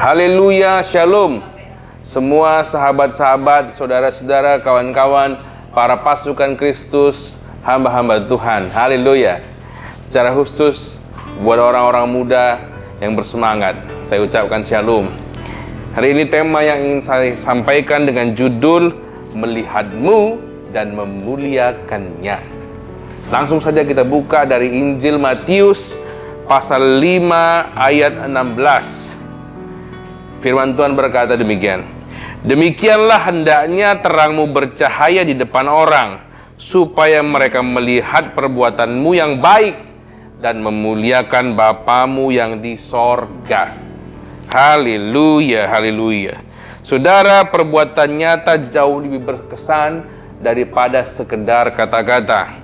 Haleluya, shalom. Semua sahabat-sahabat, saudara-saudara, kawan-kawan, para pasukan Kristus, hamba-hamba Tuhan. Haleluya. Secara khusus buat orang-orang muda yang bersemangat, saya ucapkan shalom. Hari ini tema yang ingin saya sampaikan dengan judul Melihatmu dan Memuliakannya. Langsung saja kita buka dari Injil Matius pasal 5 ayat 16. Firman Tuhan berkata demikian. Demikianlah hendaknya terangmu bercahaya di depan orang, supaya mereka melihat perbuatanmu yang baik dan memuliakan Bapamu yang di sorga. Haleluya, haleluya. Saudara, perbuatan nyata jauh lebih berkesan daripada sekedar kata-kata.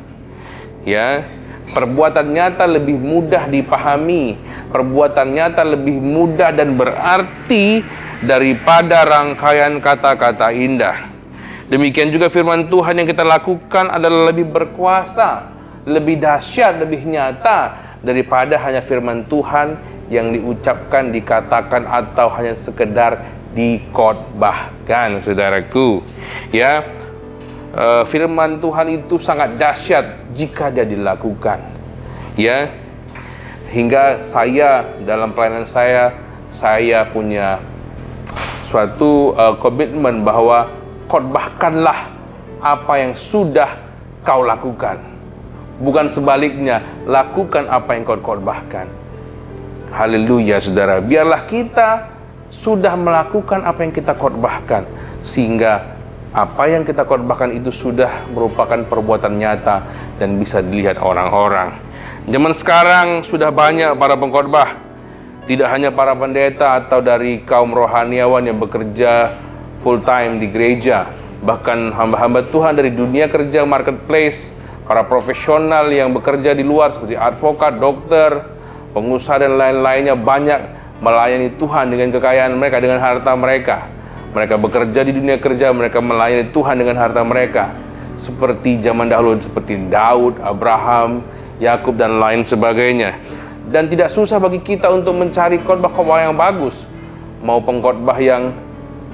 Ya, perbuatan nyata lebih mudah dipahami, perbuatan nyata lebih mudah dan berarti daripada rangkaian kata-kata indah. Demikian juga firman Tuhan yang kita lakukan adalah lebih berkuasa, lebih dahsyat, lebih nyata daripada hanya firman Tuhan yang diucapkan, dikatakan, atau hanya sekedar dikhotbahkan, saudaraku. Ya, firman Tuhan itu sangat dahsyat jika dia dilakukan. Ya, hingga saya dalam pelayanan saya punya suatu komitmen bahwa khotbahkanlah apa yang sudah kau lakukan, bukan sebaliknya, lakukan apa yang kau khotbahkan. Haleluya, saudara. Biarlah kita sudah melakukan apa yang kita khotbahkan, sehingga apa yang kita khotbahkan itu sudah merupakan perbuatan nyata dan bisa dilihat orang-orang. Zaman sekarang sudah banyak para pengkhotbah, tidak hanya para pendeta atau dari kaum rohaniawan yang bekerja full time di gereja, bahkan hamba-hamba Tuhan dari dunia kerja marketplace, para profesional yang bekerja di luar seperti advokat, dokter, pengusaha dan lain-lainnya banyak melayani Tuhan dengan kekayaan mereka, dengan harta mereka. Mereka bekerja di dunia kerja, mereka melayani Tuhan dengan harta mereka. Seperti zaman dahulu, seperti Daud, Abraham, Yakub, dan lain sebagainya. Dan tidak susah bagi kita untuk mencari khotbah-khotbah yang bagus. Mau pengkhotbah yang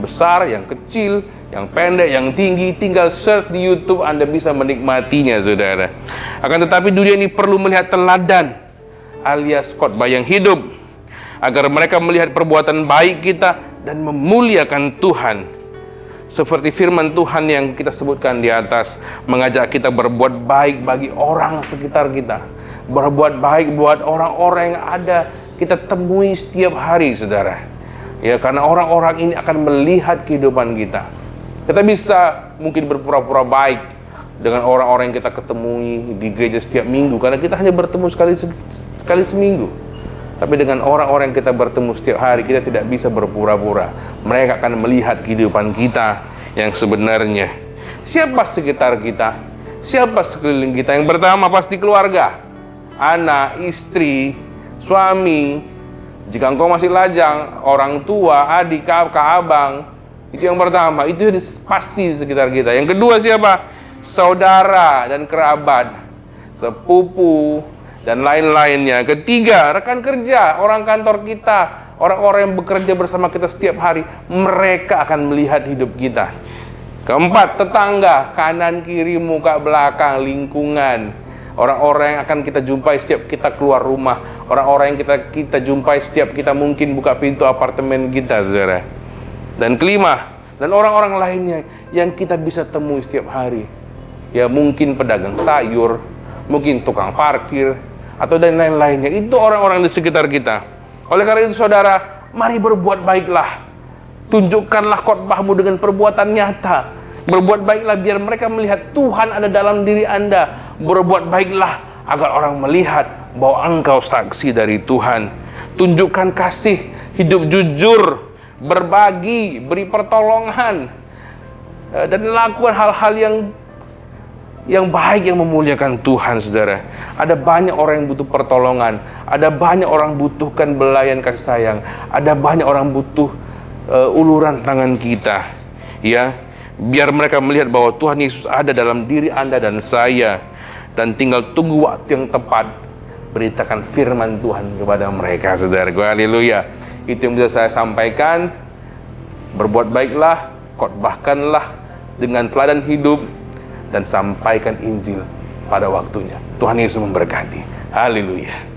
besar, yang kecil, yang pendek, yang tinggi, tinggal search di YouTube, Anda bisa menikmatinya, saudara. Akan tetapi dunia ini perlu melihat teladan, alias khotbah yang hidup, agar mereka melihat perbuatan baik kita dan memuliakan Tuhan. Seperti firman Tuhan yang kita sebutkan di atas, mengajak kita berbuat baik bagi orang sekitar kita, berbuat baik buat orang-orang yang ada kita temui setiap hari, saudara. Ya, karena orang-orang ini akan melihat kehidupan kita. Kita bisa mungkin berpura-pura baik dengan orang-orang yang kita ketemui di gereja setiap minggu, karena kita hanya bertemu sekali seminggu. Tapi dengan orang-orang yang kita bertemu setiap hari, kita tidak bisa berpura-pura. Mereka akan melihat kehidupan kita yang sebenarnya. Siapa sekitar kita? Siapa sekeliling kita? Yang pertama pasti keluarga. Anak, istri, suami. Jika engkau masih lajang, orang tua, adik, kakak, abang. Itu yang pertama. Itu pasti di sekitar kita. Yang kedua siapa? Saudara dan kerabat, sepupu, dan lain-lainnya. Ketiga, rekan kerja, orang kantor kita, orang-orang yang bekerja bersama kita setiap hari, mereka akan melihat hidup kita. Keempat, tetangga, kanan, kiri, muka, belakang, lingkungan, orang-orang yang akan kita jumpai setiap kita keluar rumah, orang-orang yang kita jumpai setiap kita mungkin buka pintu apartemen kita, saudara. Dan kelima, dan orang-orang lainnya yang kita bisa temui setiap hari. Ya, mungkin pedagang sayur, mungkin tukang parkir, atau dan lain-lainnya. Itu orang-orang di sekitar kita. Oleh karena itu, saudara, mari berbuat baiklah. Tunjukkanlah khotbahmu dengan perbuatan nyata. Berbuat baiklah biar mereka melihat Tuhan ada dalam diri Anda. Berbuat baiklah agar orang melihat bahwa engkau saksi dari Tuhan. Tunjukkan kasih, hidup jujur, berbagi, beri pertolongan, dan lakukan hal-hal yang baik, yang memuliakan Tuhan, saudara. Ada banyak orang yang butuh pertolongan, ada banyak orang butuhkan belayan kasih sayang, ada banyak orang butuh uluran tangan kita, ya. Biar mereka melihat bahwa Tuhan Yesus ada dalam diri Anda dan saya, dan tinggal tunggu waktu yang tepat, beritakan firman Tuhan kepada mereka, saudara. Haleluya. Itu yang bisa saya sampaikan. Berbuat baiklah, khotbahkanlah dengan teladan hidup, dan sampaikan Injil pada waktunya. Tuhan Yesus memberkati. Haleluya.